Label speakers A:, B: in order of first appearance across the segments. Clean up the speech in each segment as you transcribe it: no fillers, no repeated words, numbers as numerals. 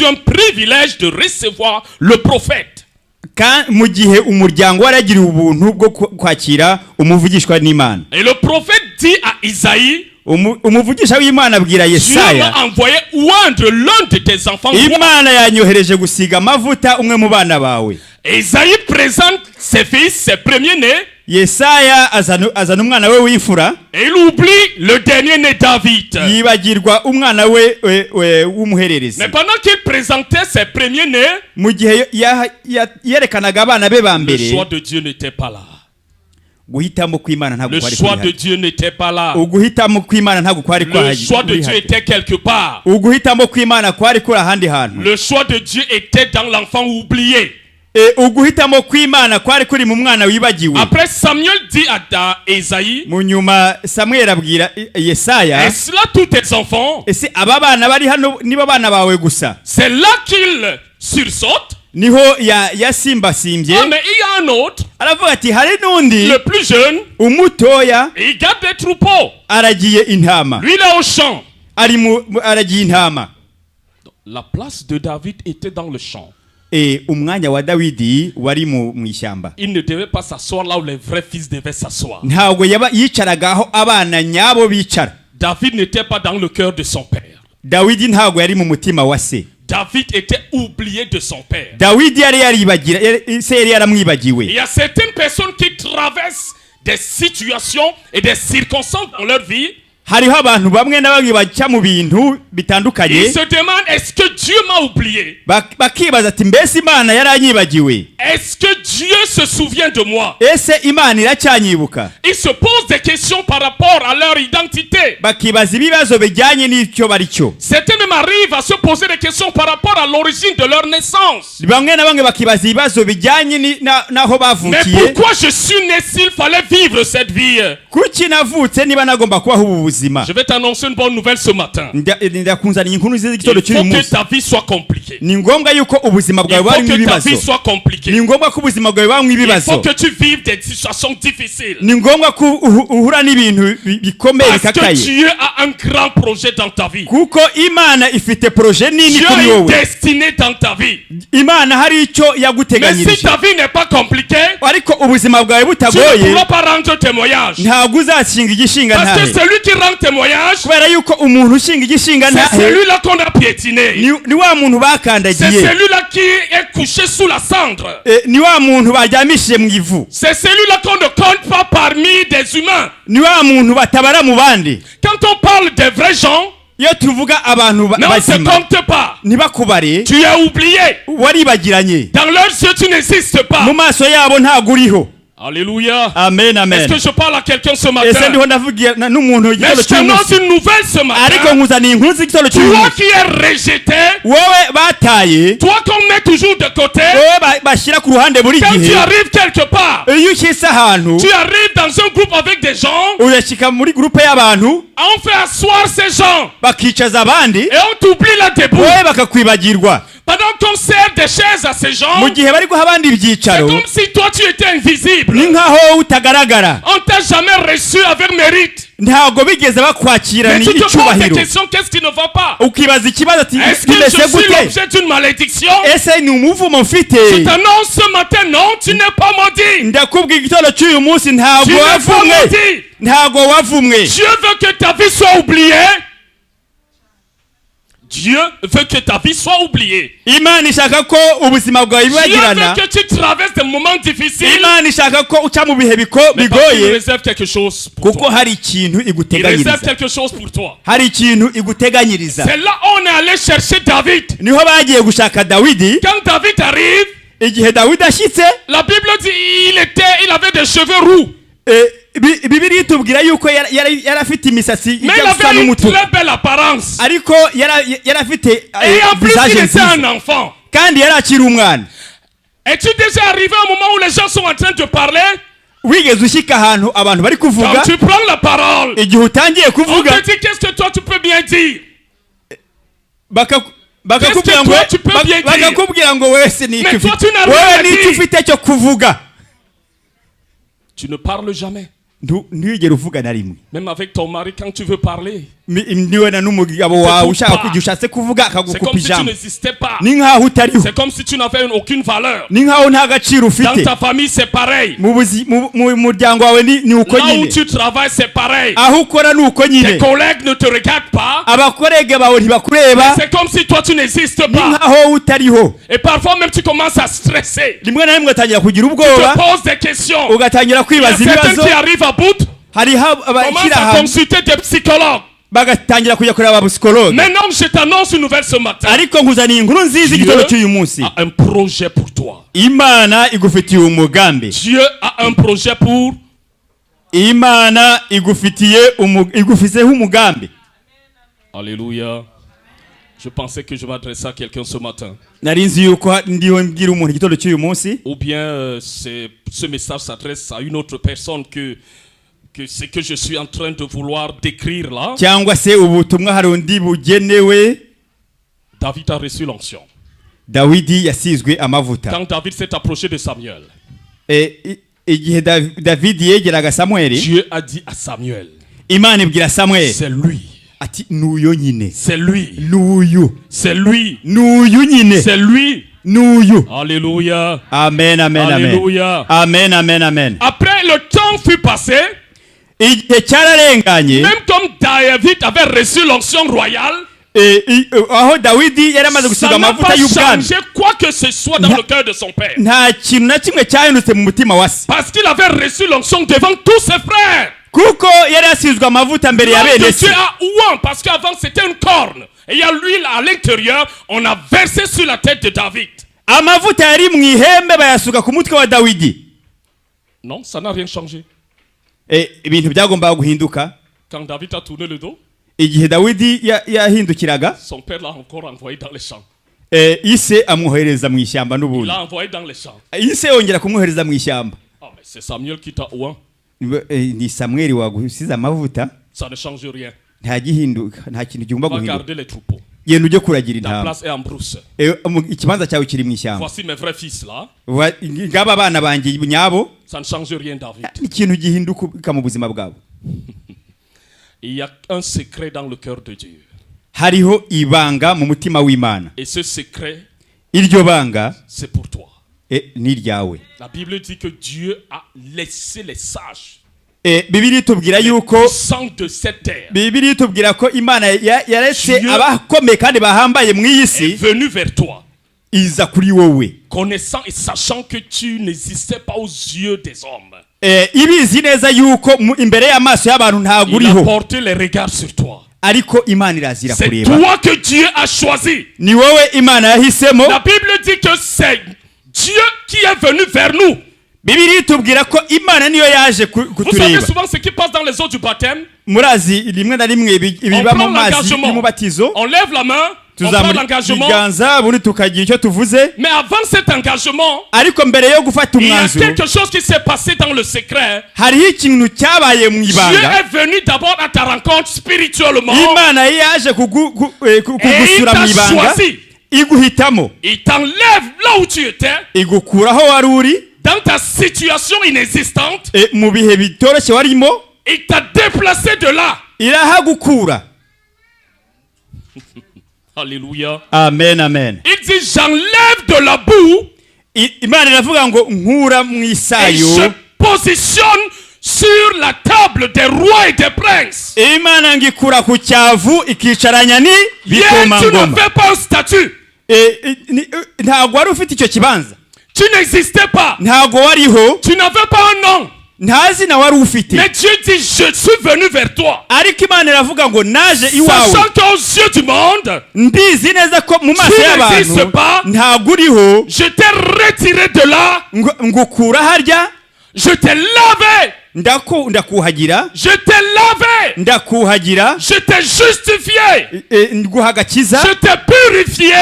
A: reçu un privilège de recevoir le prophète.
B: mu gihe umuryango waragiriwe ubuntu bwo kwakira umuvugishwa n'Imana.
A: Et le prophète dit à Isaïe,
B: umuvugisha w'Imana abwira Yesaya,
A: Dieu m'a envoyé oindre l'un de tes enfants.
B: Imana yanyohereje gusiga amavuta umwe mu bana bawe.
A: Isaïe présente ses fils, ses premiers-nés.
B: Yesaya azana umwana we w'ifura.
A: Et il oublie le dernier-né David.
B: Yibagirwa umwana we w'umuhererezi.
A: Mais pendant qu'il présentait ses premiers-nés,
B: mu gihe yerekanaga abana be ba mbere,
A: le choix de Dieu n'était pas là.
B: guhitamo kw'Imana ntabwo
A: Le
B: kwari
A: choix de Dieu n'était pas là.
B: uguhitamo kw'Imana ntabwo kwari
A: Le choix de Dieu était quelque part.
B: uguhitamo kw'Imana kwari kuri ahandi hantu.
A: Le choix de Dieu était dans l'enfant oublié.
B: uguhitamo kw'Imana kwari kuri mu mwana wibagiwe.
A: Après Samuel dit à Isaïe,
B: mu nyuma Samuel abwira Yesaya,
A: est-ce là tous tes enfants?
B: ese aba bana bari hano nibo bana bawe gusa?
A: C'est là qu'il sursaute.
B: niho yasimbasimbye.
A: Ah, mais il y a un autre,
B: aravuga ati hari n'undi
A: le plus jeune,
B: umutoya
A: il garde les troupeaux.
B: aragiye intama.
A: Lui il est au champ.
B: aragiye intama.
A: La place de David était dans le champ.
B: umwanya wa Dawidi wari mu ishyamba.
A: Il ne devait pas s'asseoir là où les vrais fils devaient s'asseoir.
B: ntabwo yicaragaho abana nyabo bicara.
A: David n'était pas dans le cœur de son père.
B: Dawidi ntabwo yari mu mutima wa se.
A: David était oublié de son père.
B: Dawidi yari yaramwibagiwe.
A: Il y a certaines personnes qui traversent des situations et des circonstances dans leur vie.
B: hariho abantu bamwe na bamwe baca mu bintu bitandukanye.
A: Ils se demandent, est-ce que Dieu m'a oublié?
B: bakibaza ati mbese Imana yaranyibagiwe?
A: Est-ce que Dieu se souvient de moi?
B: ese Imana iracyanyibuka?
A: Ils se posent des questions par rapport à leur identité.
B: bakibaza ibibazo bijyanye n'icyo bari cyo.
A: Certains même arrivent à se poser des questions par rapport à l'origine de leur naissance.
B: bamwe na bamwe bakibaza ibibazo bijyanye n'aho
A: Mais
B: bavukiye.
A: pourquoi je suis né s'il fallait vivre cette vie?
B: kuki navutse niba nagomba kubaho ubu buzima?
A: Je vais t'annoncer une bonne nouvelle ce matin.
B: ndakunzaniye inkuru nziza
A: Il
B: y'igitondo cy'uyu
A: faut que
B: munsi.
A: ta vie soit compliquée.
B: ni ngombwa yuko ubuzima
A: Il
B: bwawe
A: faut
B: burimo
A: que ta
B: ibibazo.
A: vie soit compliquée.
B: ni ngombwa ko ubuzima bwawe burimo
A: Il faut
B: ibibazo.
A: que tu vives des situations difficiles.
B: ni ngombwa ko uhura n'ibintu bikomeye
A: Parce que
B: bikakaye.
A: Dieu a un grand projet dans ta vie.
B: kuko Imana ifite projet nini
A: Dieu
B: kuri
A: a une
B: wowe.
A: destinée dans ta vie.
B: Imana hari icyo
A: Mais si
B: yaguteganyirije.
A: ta vie n'est pas compliquée,
B: ariko ubuzima bwawe
A: tu ne
B: butagoye
A: pourras pas rendre témoignage.
B: ntabwo uzashinga igishinga
A: Parce que
B: ntahe.
A: celui qui rend témoignage,
B: kubera yuko umuntu ushinga igishinga
A: c'est
B: ntahe
A: celui-là qu'on a piétiné.
B: ni wa muntu
A: C'est
B: bakandagiye.
A: celui-là qui est couché sous la cendre.
B: ni wa muntu baryamishije mu ivu.
A: C'est celui-là qu'on ne compte pas parmi des humains.
B: ni wa muntu batabara mu bandi.
A: Quand on parle des vrais gens,
B: iyo tuvuga abantu
A: mais on ne se
B: bazima
A: compte pas.
B: ntibakubare,
A: Tu es oublié.
B: waribagiranye.
A: Dans leurs yeux, tu n'existes pas.
B: mu maso yabo ntabwo uriho.
A: Alléluia.
B: amen
A: Est-ce
B: amen.
A: que je parle à quelqu'un ce
B: ese
A: matin?
B: ndiho ndavugira n'umuntu
A: Mais
B: igitoro
A: je t'annonce
B: cy'umunsi.
A: une nouvelle ce
B: ariko
A: matin.
B: nkuzaniye inkuru z'igitoro
A: Toi
B: cy'umunsi.
A: qui es rejeté,
B: wowe bataye,
A: toi qu'on met toujours de côté,
B: wowe bashyira ku ruhande buri
A: quand tu
B: gihe.
A: arrives quelque part,
B: iyo ushyitse ahantu
A: tu arrives dans un groupe avec des gens,
B: urashyika muri gurupe y'abantu
A: on fait asseoir ces gens
B: bakicaza abandi,
A: et on t'oublie là debout.
B: wowe bakakwibagirwa.
A: Pendant qu'on sert des chaises à ces gens,
B: mu gihe bari guha abandi
A: c'est
B: ibyicaro,
A: comme si toi tu étais invisible.
B: ni nkaho utagaragara.
A: On t'a jamais reçu avec mérite.
B: ntabwo bigeze bakwakirana
A: Mais tu te poses des
B: icyubahiro.
A: questions, qu'est-ce qui ne va pas?
B: ukibaza ikibazo ati
A: Est-ce que je
B: bimeze
A: suis
B: gute?
A: l'objet d'une malédiction?
B: ese ni umuvumo mfite?
A: Je t'annonce ce matin, non, tu n'es pas maudit.
B: ndakubwira igitoro cy'uyu munsi
A: Tu
B: ntabwo
A: n'es pas
B: wavumwe.
A: maudit.
B: ntabwo wavumwe.
A: Dieu veut que ta vie soit oubliée. Dieu veut que ta vie soit oubliée.
B: Imana ishaka ko ubuzima bwawe
A: Dieu
B: bibagirana.
A: veut que tu traverses des moments difficiles.
B: Imana ishaka ko uca mu bihe
A: Mais parce qu'il
B: bigoye,
A: réserve quelque chose pour
B: kuko
A: toi.
B: hari ikintu
A: Il réserve
B: iguteganyiriza.
A: quelque chose pour toi.
B: hari ikintu iguteganyiriza.
A: C'est là où on est allé chercher David.
B: niho bagiye gushaka Dawidi.
A: Quand David arrive,
B: igihe Dawidi ashyitse,
A: la Bible dit il avait des cheveux roux.
B: Bibiliya itubwira yuko yari afite imisatsi
A: Mais il
B: ijya gusa
A: avait une
B: n'umutuku,
A: très belle apparence.
B: ariko yari afite
A: Et en plus,
B: visage
A: il était
B: nziza,
A: un enfant.
B: kandi yari akiri umwana.
A: Es-tu déjà arrivé à un moment où les gens sont en train de parler?
B: wigeze ushyika ahantu abantu bari kuvuga,
A: Quand tu prends la parole,
B: igihe utangiye
A: on
B: kuvuga
A: te dit qu'est-ce que toi tu peux bien dire?
B: bakakubwira ngo
A: Qu'est-ce que toi, tu peux bien dire?
B: bakakubwira ngo wese ni
A: Mais
B: icyo
A: toi,
B: ufite,
A: tu n'as rien
B: wowe
A: à
B: ni icyo
A: dire.
B: ufite cyo kuvuga.
A: Tu ne parles jamais.
B: Ntiwigere uvuga na rimwe.
A: Même avec ton mari, quand tu veux parler,
B: niwe na n'umugabo wawe ushaka kugira ushatse kuvuga
A: C'est
B: akagukupa
A: comme si tu
B: ijambo
A: n'existais pas.
B: ni nkaho utariho
A: C'est comme si tu n'avais aucune valeur.
B: ni nkaho nta gaciro
A: Dans
B: ufite
A: ta famille, c'est pareil.
B: mu muryango wawe ni uko
A: Là où
B: nyine
A: tu travailles, c'est pareil.
B: aho ukora ni uko
A: Tes
B: nyine
A: collègues ne te regardent pas.
B: abakorege bawe ntibakureba
A: C'est comme si toi, tu n'existes
B: ni
A: pas.
B: nkaho utariho
A: Et parfois, même tu commences à stresser.
B: rimwe na rimwe ugatangira kugira
A: Tu
B: ubwoba
A: te poses des questions.
B: ugatangira
A: Il y a
B: kwibaza
A: certains
B: ibibazo
A: qui arrivent à bout,
B: hariho
A: commencent
B: abashyira
A: à
B: hamwe
A: consulter des psychologues.
B: bagatangira kujya kureba abapsikologe
A: Maintenant, je t'annonce une nouvelle ce matin.
B: ariko nkuzaniye inkuru nziza igitondo cy'uyu munsi
A: a un projet pour toi.
B: imana igufitiye umugambi
A: Dieu a un projet pour.
B: imana igufiseho umugambi.
A: Alléluia. Je pensais que je m'adressais à quelqu'un ce matin.
B: nari nzi yuko ndiho mbwira umuntu igitondo cy'uyu munsi
A: Ou bien ce message s'adresse à une autre personne que ce que je suis en train de vouloir décrire là.
B: cyangwa se ubutumwa hari undi bugenewe.
A: David a reçu l'onction.
B: Dawidi yasizwe amavuta.
A: Quand David s'est approché de Samuel,
B: igihe David yegeraga Samuel,
A: Dieu a dit à Samuel,
B: Imana ibwira Samuel,
A: c'est lui.
B: ati nuyo nyine.
A: C'est lui.
B: Nuyo.
A: C'est lui.
B: Nuyo nyine.
A: C'est lui.
B: Nuyo.
A: Alléluia.
B: Amen, amen,
A: Alléluia.
B: amen. Amen, amen, amen.
A: Après le temps fut passé,
B: igihe cyararenganye,
A: même comme David avait reçu l'onction royale,
B: aho Dawidi yari amaze
A: ça
B: gusiga
A: n'a
B: amavuta
A: pas
B: y'ubwami,
A: changé quoi que ce soit dans le cœur de son père.
B: nta kintu na kimwe cyahindutse mu mutima wa se,
A: Parce qu'il avait reçu l'onction devant tous ses frères.
B: kuko yari asizwe amavuta mbere ya bene se.
A: Dieu a ouan, parce qu'avant c'était une corne. Et il y a l'huile à l'intérieur, on a versé sur la tête de David.
B: Amavuta yari mu ihembe bayasuka ku mutwe wa Dawidi.
A: Non, ça n'a rien changé.
B: Ibintu byagombaga guhinduka.
A: Quand David a tourné le dos,
B: igihe Dawidi yahindukiraga,
A: son père l'a encore envoyé dans les champs.
B: ise amwohereza mu ishyamba
A: Il
B: n'ubundi.
A: l'a envoyé dans les champs.
B: Ise yongera kumwohereza mu ishyamba.
A: Ah, mais c'est Samuel qui t'a ouan.
B: Ni Samuel wagusize amavuta.
A: Ça ne change rien.
B: Nta gihinduka, nta kintu gigomba
A: Va
B: guhinduka.
A: garder les troupeaux.
B: Genda ujye kuragira
A: Ta
B: intama.
A: place est en brousse.
B: Ikibanza cyawe kiri mu ishyamba.
A: Voici mes vrais fils là.
B: Ngaba abana banjye nyabo.
A: Ça ne change rien, David.
B: Ikintu gihinduka mu buzima bwabo.
A: Il y a un secret dans le cœur de Dieu.
B: Hariho ibanga mu mutima w'Imana.
A: Et ce secret,
B: iryo banga,
A: c'est pour toi.
B: ni ryawe.
A: La Bible dit que Dieu a laissé les sages.
B: Bibiri tubwira yuko
A: sang de cette terre.
B: Bibiri tubwira ko Imana yaretse abakomeye kandi bahambaye mu iyi si.
A: Est venu vers toi.
B: Iza kuri wowe.
A: Connaissant et sachant que tu n'existais pas aux yeux des hommes.
B: Ibizi neza yuko imbere y'amaso y'abantu ntago uriho.
A: Il a porté les regards sur toi.
B: Ariko Imana irazira kureba.
A: C'est toi que Dieu a choisi.
B: Ni wowe Imana yahisemo.
A: La Bible dit que c'est Dieu qui est venu vers nous.
B: Bibiri tubwira ko Imana niyo yaje kutureba.
A: Vous savez souvent ce qui passe dans les eaux du baptême.
B: Murazi rimwe na rimwe ibiba mu mazi y'umubatizo.
A: On lève la main. On prend l'engagement.
B: Mais
A: avant cet engagement,
B: ariko mbere yo gufata
A: il y a
B: umwanzuro,
A: quelque chose qui s'est passé dans le secret.
B: hariho ikintu cyabaye mu
A: Dieu
B: ibanga.
A: est venu d'abord à ta rencontre spirituellement.
B: Imana yaje kugusura mu ibanga, iguhitamo,
A: il t'enlève là où tu étais,
B: igukura aho wari uri,
A: dans ta situation inexistante.
B: mu bihe bitoroshye warimo,
A: Il t'a déplacé de là.
B: irahagukura.
A: Alléluia.
B: Amen, amen.
A: Il dit j'enlève de la boue
B: Imana iravuga ngo nkura mu
A: et
B: isayo,
A: je positionne sur la table des rois et des princes.
B: Imana ngikura ku cyavu ikicaranya ni
A: Hier, tu
B: bikomangoma.
A: n'avais pas un statut.
B: Ntago wari ufite icyo kibanza,
A: Tu n'existais pas.
B: ntago wariho,
A: Tu n'avais pas un nom.
B: nta zina wari ufite.
A: Mais Dieu dit je suis venu vers toi.
B: Ariko Imana iravuga ngo naje iwawe,
A: Sachant qu'aux yeux du monde,
B: mbizi neza ko mu maso
A: tu
B: y'abantu
A: n'existes pas.
B: ntago uriho,
A: Je t'ai retiré de là.
B: ngukura harya,
A: Je t'ai lavé.
B: ndakuhagira,
A: Je t'ai lavé.
B: ndakuhagira,
A: Je t'ai justifié.
B: nguha agakiza,
A: Je t'ai purifié.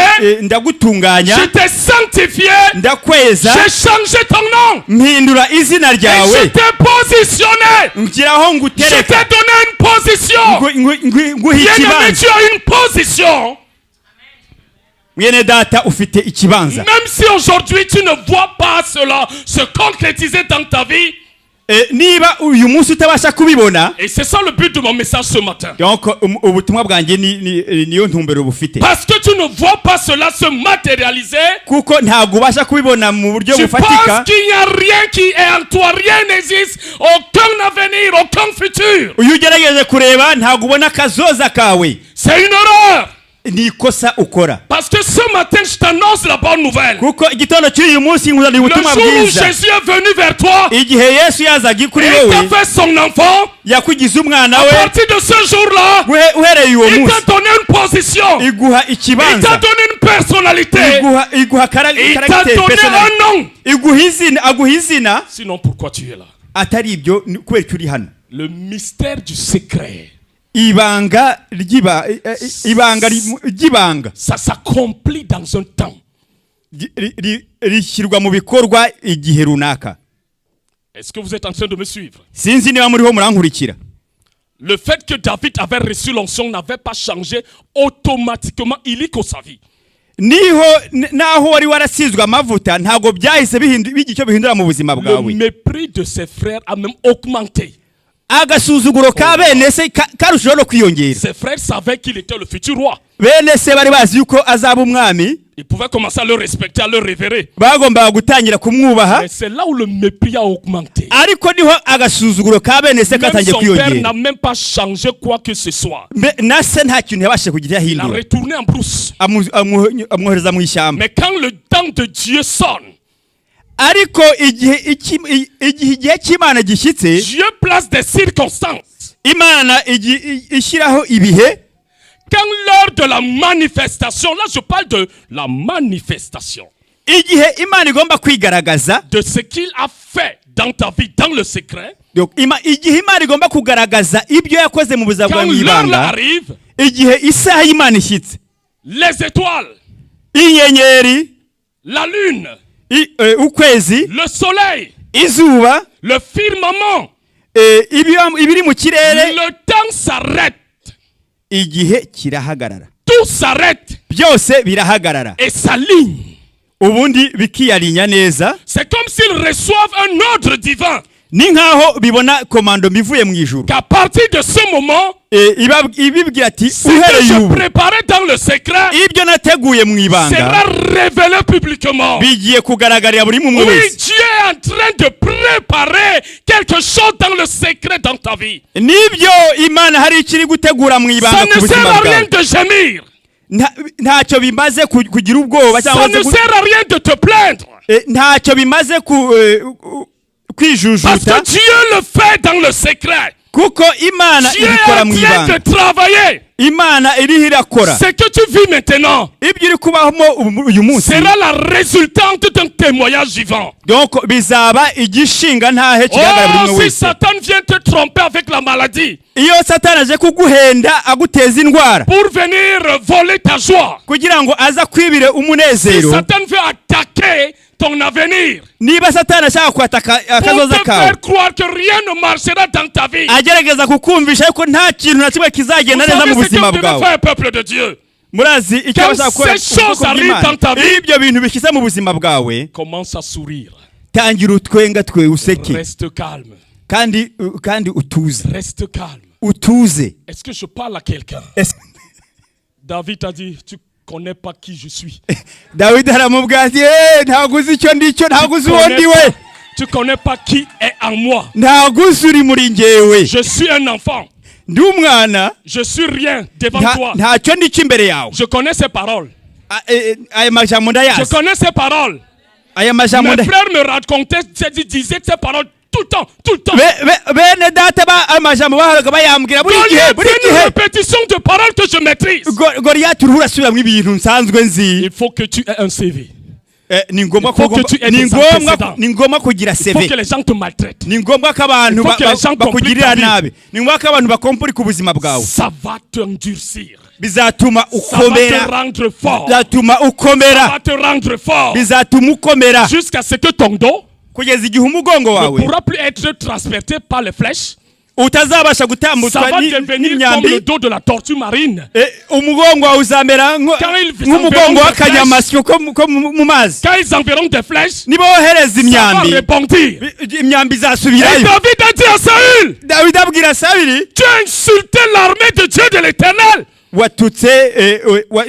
B: ndagutunganya,
A: Je t'ai sanctifié.
B: ndakweza,
A: J'ai changé ton nom.
B: mpindura izina
A: Et je
B: ryawe,
A: t'ai positionné.
B: ngiraho
A: Je
B: ngutereka,
A: t'ai donné une position.
B: nguha
A: Bien-aimé,
B: ikibanza.
A: tu as une position.
B: Mwene data ufite ikibanza.
A: Même si aujourd'hui tu ne vois pas cela se concrétiser dans ta vie,
B: niba uyu munsi utabasha kubibona,
A: et c'est ça le but de mon message ce matin.
B: donc ubutumwa bwanjye niyo ntumbero bufite.
A: Parce que tu ne vois pas cela se matérialiser.
B: Kuko ntabwo ubasha kubibona mu buryo
A: Tu penses
B: bufatika.
A: qu'il n'y a rien qui est en toi, rien n'existe, aucun avenir, aucun futur.
B: Uyu ugerageje kureba ntabwo ubona akazoza kawe.
A: C'est une erreur.
B: Ni ikosa ukora.
A: Parce que ce matin, je t'annonce la bonne nouvelle.
B: Kuko igitondo cy'uyu munsi nkuzaniye
A: Le
B: ubutumwa
A: jour où
B: bwiza.
A: Jésus est venu vers toi,
B: Igihe Yesu yazaga kuri
A: et
B: wowe,
A: t'a fait son enfant,
B: yakugize umwana
A: à
B: we,
A: partir de ce jour-là,
B: uhereye uwo
A: il
B: munsi
A: t'a donné une position,
B: iguha
A: il t'a
B: ikibanza,
A: donné une personnalité,
B: iguha
A: il t'a
B: karagiteri
A: donné
B: personal,
A: un nom.
B: aguha izina.
A: Sinon, pourquoi tu es là?
B: Atari ibyo kubera icyo uri hano.
A: Le mystère du secret,
B: Ibanga ry'ibanga
A: ça s'accomplit dans un temps.
B: rishyirwa mu bikorwa igihe runaka.
A: Est-ce que vous êtes en train de me suivre?
B: Sinzi niba muriho murankurikira.
A: Le fait que David avait reçu l'onction n'avait pas changé automatiquement illico sa vie.
B: Niho naho wari warasizwe amavuta ntago byahise bigira icyo bihindura mu buzima
A: Le
B: bwawe.
A: mépris de ses frères a même augmenté.
B: Agasuzuguro ka bene se karushaho no kwiyongera.
A: Ses frères savaient qu'il était le futur roi.
B: Bene se bari bazi yuko azaba umwami,
A: Ils pouvaient commencer à le respecter, à le révérer.
B: bagombaga gutangira kumwubaha,
A: Mais c'est là où le mépris a augmenté.
B: ariko niho agasuzuguro ka bene se
A: Même
B: katangiye
A: son père
B: kwiyongera.
A: n'a même pas changé quoi que ce soit.
B: Na se nta kintu yabashije kugira
A: Il a
B: hindura,
A: retourné en brousse.
B: amwohereza mu ishyamba.
A: Mais quand le temps de Dieu sonne,
B: Ariko igihe cy'Imana gishyitse,
A: Dieu place des circonstances.
B: Imana ishyiraho ibihe.
A: Quand l'heure de la manifestation, là je parle de la manifestation,
B: Igihe Imana igomba kwigaragaza,
A: de ce qu'il a fait dans ta vie, dans le secret,
B: donc igihe Imana igomba kugaragaza ibyo yakoze mu buzima bwawe
A: quand
B: mu
A: l'heure là
B: ibanga,
A: arrive,
B: igihe isaha y'Imana ishyitse,
A: les étoiles,
B: inyenyeri,
A: la lune,
B: ukwezi,
A: le soleil,
B: izuba,
A: le firmament,
B: ibiri mu kirere,
A: le temps s'arrête.
B: igihe kirahagarara.
A: Tout s'arrête
B: Byose birahagarara.
A: et s'aligne.
B: Ubundi bikiyarinya neza.
A: C'est comme s'ils reçoivent un ordre divin.
B: Ni nkaho bibona komando bivuye mu ijuru.
A: Qu'à partir de ce moment,
B: Ibibwira ati
A: ce que
B: uhereye
A: je
B: ubu
A: préparais dans le secret
B: ibyo nateguye mu
A: sera
B: ibanga
A: révélé publiquement.
B: bigiye kugaragarira buri muntu
A: Oui,
B: wese.
A: Dieu est en train de préparer quelque chose dans le secret dans ta vie.
B: Nibyo Imana hari ikiri gutegura mu
A: Ça
B: ibanga ku
A: ne sert
B: buzima
A: à rien
B: bwawe.
A: de gémir.
B: Ntacyo bimaze kugira ubwoba
A: Ça
B: cyangwa
A: ne sert à rien de te plaindre.
B: ntacyo bimaze
A: Parce
B: kwijujuta,
A: que Dieu le fait dans le secret.
B: kuko Imana
A: Dieu est
B: ibikora
A: en
B: mu
A: train
B: ibanga.
A: de travailler.
B: Imana iriho irakora.
A: Ce que tu vis maintenant
B: Ibyo iri kubamo uyu munsi,
A: sera la résultante d'un témoignage vivant.
B: donc bizaba igishinga ntahe kigaragara buri
A: Oh,
B: muntu
A: si
B: wese.
A: Satan vient te tromper avec la maladie
B: Iyo Satani aje kuguhenda aguteza indwara
A: pour venir voler ta joie,
B: kugira ngo aza kwibire
A: si
B: umunezero,
A: Satan veut attaquer ton avenir
B: niba Satani ashaka kwataka
A: pour
B: akazoza
A: te
B: kawe,
A: faire croire que rien ne marchera dans ta vie,
B: agerageza kukumvisha yuko nta kintu na kimwe kizagenda
A: vous
B: neza
A: savez
B: mu
A: ce que
B: buzima
A: vous devez
B: bwawe.
A: faire, peuple de Dieu.
B: Murazi icyo
A: Quand
B: bashaka gukora
A: ces choses arrivent dans ta vie,
B: ibyo bintu bishyize mu buzima bwawe,
A: commence à sourire.
B: tangira utwenga twe useke,
A: Reste calme.
B: kandi utuze.
A: Reste calme.
B: Utuze.
A: Est-ce que je parle à quelqu'un? David a dit, tu connais pas qui je suis.
B: Dawidi aramubwira ati ntabwo uzi icyo ndicyo, ntabwo uzi uwo ndi we,
A: Tu connais pas qui est en moi.
B: ntabwo uzi uri muri njyewe.
A: Je suis un enfant.
B: Ndi umwana,
A: Je suis rien devant toi.
B: ntacyo ndicyo imbere yawe.
A: Je connais ces paroles.
B: Aya majambo
A: Je
B: ndayazi.
A: connais ces paroles.
B: Aya majambo
A: Mes frères me racontaient, disaient ces paroles tout le temps, tout le temps.
B: bene data aya majambo bahoraga bayambwira buri gihe,
A: C'est
B: buri
A: une
B: gihe.
A: répétition de paroles que je maîtrise.
B: Goliath uruhu urasubiramo ibintu nsanzwe nzi.
A: Il faut que tu aies un CV.
B: Ni ngombwa
A: Il faut que tu aies des antécédents.
B: ni ngombwa kugira
A: Il faut
B: CV.
A: que les gens te maltraitent.
B: Ni ngombwa ko abantu
A: Il faut que les gens
B: bakugirira
A: compliquent ta
B: nabi. Ni ngombwa ko abantu bakompura ku buzima bwawe.
A: Ça va t'endurcir.
B: Bizatuma
A: Ça va te
B: ukomera.
A: rendre fort.
B: Bizatuma
A: Ça
B: ukomera.
A: va te rendre fort.
B: Bizatuma ukomera
A: Jusqu'à ce que ton dos
B: kugeza igihe umugongo
A: ne
B: wawe
A: pourra plus être transporté par les flèches.
B: utazabasha
A: Ça
B: gutambutswa
A: va devenir comme
B: n'imyambi.
A: le dos de la tortue marine.
B: Umugongo wawe uzamera nk'umugongo w'akanyamasyo ko mu mazi.
A: Quand ils enverront des flèches,
B: Niba wohereza
A: ça va
B: imyambi,
A: rebondir.
B: imyambi
A: Et
B: izasubirayo.
A: David a dit à Saül,
B: Dawidi abwira Sawuli,
A: tu as insulté l'armée de Dieu de l'Éternel.
B: watutse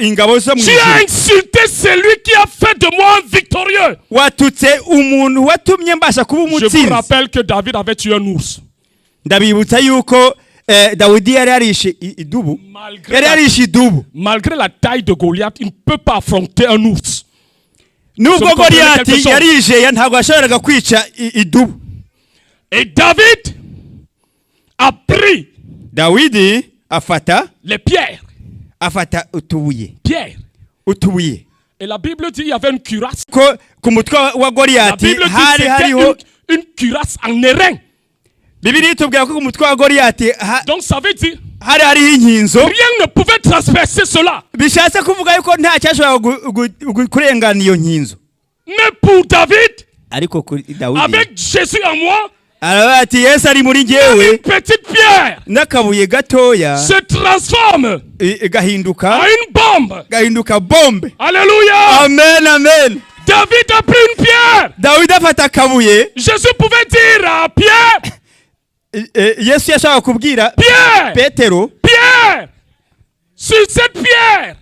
B: ingabo zo mu
A: Tu as
B: ijuru.
A: insulté celui qui a fait de moi un victorieux.
B: Watutse umuntu watumye mbasha kuba
A: Je vous
B: umutsinzi.
A: rappelle que David avait tué un ours.
B: Ndabibutsa yuko Dawidi yari yarishe idubu. Yari yarishe idubu.
A: Malgré la taille de Goliath, il ne peut pas affronter un ours.
B: Nubwo Goliyati yarishe ntabwo yashoboraga kwica idubu.
A: Et David a pris
B: Dawidi afata
A: les pierres.
B: utubuye.
A: Pierres.
B: Utubuye.
A: Et la Bible dit qu'il y avait une cuirasse.
B: Ko ku mutwe wa
A: La
B: Goliyati
A: Bible dit
B: hari
A: que
B: hariho
A: c'était une cuirasse en airain.
B: Bibiliya itubwira ko ku mutwe wa Goliyati
A: Donc ça veut dire
B: hari hariho inkinzo.
A: rien ne pouvait transpercer cela.
B: Bishatse kuvuga yuko nta cyashobora kurengana iyo nkinzo.
A: Mais pour David,
B: Ariko kuri Dawidi
A: avec Jésus en moi,
B: aravuga ati Yesu ari muri
A: une
B: njyewe
A: petite pierre
B: n'akabuye gatoya
A: se transforme
B: gahinduka
A: en une bombe.
B: bombe.
A: Alléluia.
B: Amen, amen.
A: David a pris une pierre.
B: Dawidi afata akabuye.
A: Jésus pouvait dire à Pierre,
B: Yesu yashaka kubwira
A: Pierre,
B: Petero,
A: Pierre, sur cette pierre,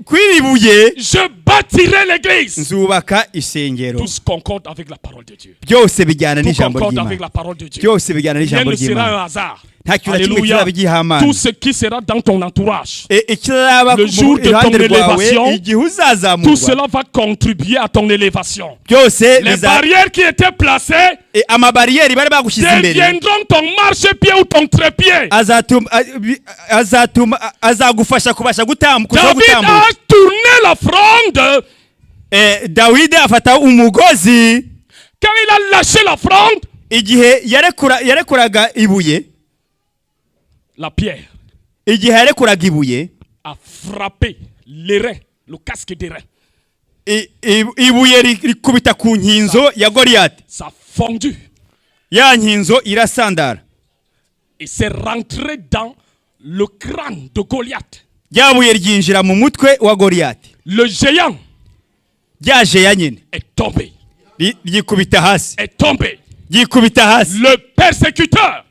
B: kw'iri buye
A: je bâtirai l'église.
B: nzubaka isengero.
A: Tous concordent avec la parole de Dieu.
B: Byose bijyana
A: Tout
B: n'ijambo
A: concorde avec
B: ry'Imana.
A: la parole de Dieu.
B: Byose bijyana
A: Rien
B: n'ijambo
A: ne sera
B: ry'Imana.
A: un hasard.
B: Nta kintu na kimwe
A: Alléluia.
B: kizaba igihamana.
A: Tout ce qui sera dans ton entourage,
B: ikizaba
A: Le jour de
B: iruhande
A: ton
B: rwawe
A: élévation,
B: igihe
A: tout
B: uzazamurwa
A: cela va contribuer à ton élévation.
B: byose
A: Les barrières qui étaient placées
B: amabariyeri bari bagushyize imbere
A: deviendront ton marchepied ou ton trépied.
B: azagufasha kubasha gutambuka.
A: David a tourné la fronde.
B: Dawidi afata umugozi
A: Quand il a lâché la fronde,
B: igihe yarekuraga ibuye,
A: la pierre
B: igihe yarekuraga ibuye
A: a frappé l'airain, le casque d'airain.
B: ibuye rikubita ku nkinzo ya Goliyati.
A: Ça a fondu
B: Ya nkinzo irasandara.
A: et c'est rentré dans le crâne de Goliath.
B: Rya buye ryinjira mu mutwe wa Goliyati.
A: Le géant
B: Ryaje ya nyine
A: est tombé.
B: ryikubita hasi.
A: Est tombé.
B: Ryikubita hasi.
A: Le persécuteur,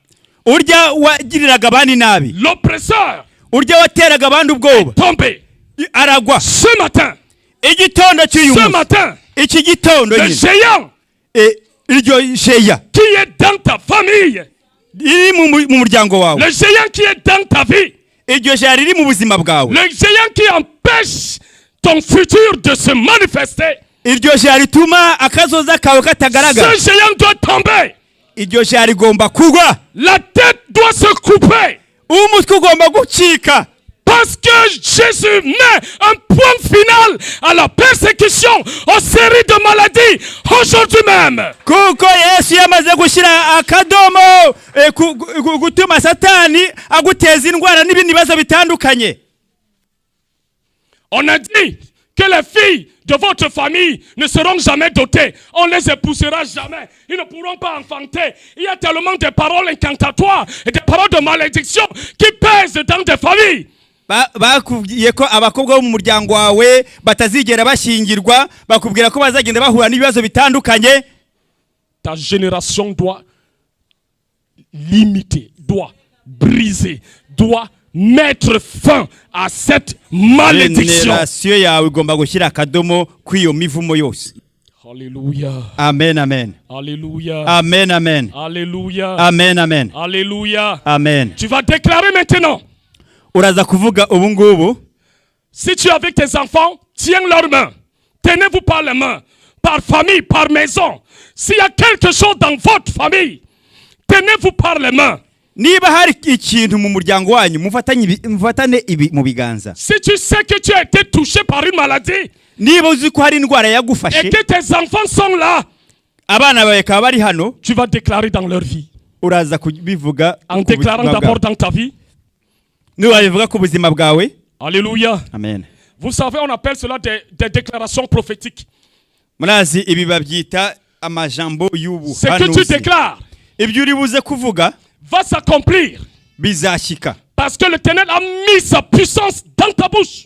B: Urya wagiriraga abandi nabi,
A: l'oppresseur,
B: urya wateraga abandi ubwoba,
A: tombé.
B: aragwa.
A: Ce matin,
B: Igitondo cy'uyu
A: ce
B: munsi,
A: matin,
B: iki gitondo
A: le
B: nyine
A: géant
B: iryo jeya
A: qui est dans ta famille,
B: iri mu muryango wawe,
A: le géant qui est dans ta vie,
B: iryo jeya riri mu buzima bwawe,
A: le géant qui empêche ton futur de se manifester,
B: iryo jeya rituma akazoza kawe katagaragara,
A: ce géant doit tomber.
B: iryo jeya rigomba kugwa,
A: La tête doit se couper.
B: umutwe ugomba gucika.
A: Parce que Jésus met un point final à la persécution, aux séries de maladies, aujourd'hui même.
B: Kuko Yesu yamaze gushyira akadomo gutuma Satani aguteza indwara n'ibindi bibazo bitandukanye.
A: On a dit que les filles de votre famille ne seront jamais dotées. On les épousera jamais. Ils ne pourront pas enfanter. Il y a tellement de paroles incantatoires et des paroles de malédiction qui pèsent dans des familles.
B: Bakubwiye ko abakobwa bo mu muryango wawe batazigera bashyingirwa, bakubwira ko bazagenda bahura n'ibibazo bitandukanye.
A: Ta génération doit limiter, doit briser, doit mettre fin à cette malédiction.
B: Generation yawe igomba gushyira akadomo kw'iyo mivumo yose.
A: Alléluia.
B: Amen, amen.
A: Alléluia.
B: Amen, amen.
A: Alléluia.
B: Amen, amen.
A: Alléluia.
B: Amen.
A: Tu vas déclarer maintenant.
B: Uraza kuvuga ubu ngubu.
A: Si tu es avec tes enfants, tiens leurs mains. Tenez-vous par les mains. Par famille, par maison. S'il y a quelque chose dans votre famille, tenez-vous par les mains.
B: Niba hari ikintu mu muryango wanyu mufatane ibi mu biganza.
A: Si tu sais que tu as été touché par une maladie,
B: niba uzi ko hari indwara
A: et
B: yagufashe,
A: que tes enfants sont là,
B: abana bawe bakaba bari hano,
A: tu vas déclarer dans leur vie.
B: uraza kubivuga
A: En déclarant d'abord dans ta vie.
B: Niwabivuga ku buzima bwawe.
A: Alléluia.
B: Amen.
A: Vous savez, on appelle cela des déclarations prophétiques.
B: Murazi ibi babyita amajambo
A: Ce que tu
B: y'ubuhanuzi.
A: déclares,
B: Ibyo uri buze kuvuga,
A: va s'accomplir.
B: bizashyika
A: Parce que l'Éternel a mis sa puissance dans ta bouche.